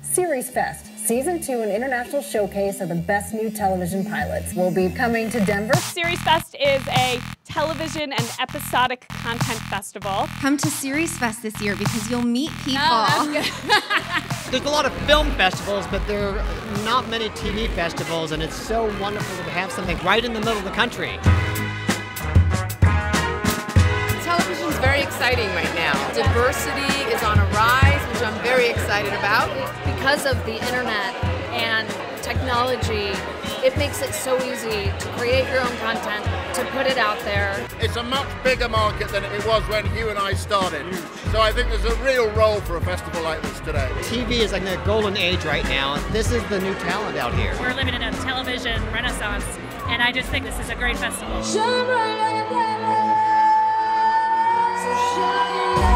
Series Fest, Season 2 and International Showcase of the best new television pilots will be coming to Denver. Series Fest is a television and episodic content festival. Come to Series Fest this year because you'll meet people. Oh, that's good. There's a lot of film festivals, but there are not many TV festivals, and it's so wonderful to have something right in the middle of the country. Television's very exciting right now. Diversity is on a rise, which I'm very excited about. Because of the internet and technology, it makes it so easy to create your own content, to put it out there. It's a much bigger market than it was when Hugh and I started. So I think there's a real role for a festival like this today. TV is like the golden age right now. This is the new talent out here. We're living in a television renaissance, and I just think this is a great festival. Shine bright like a diamond. So shine.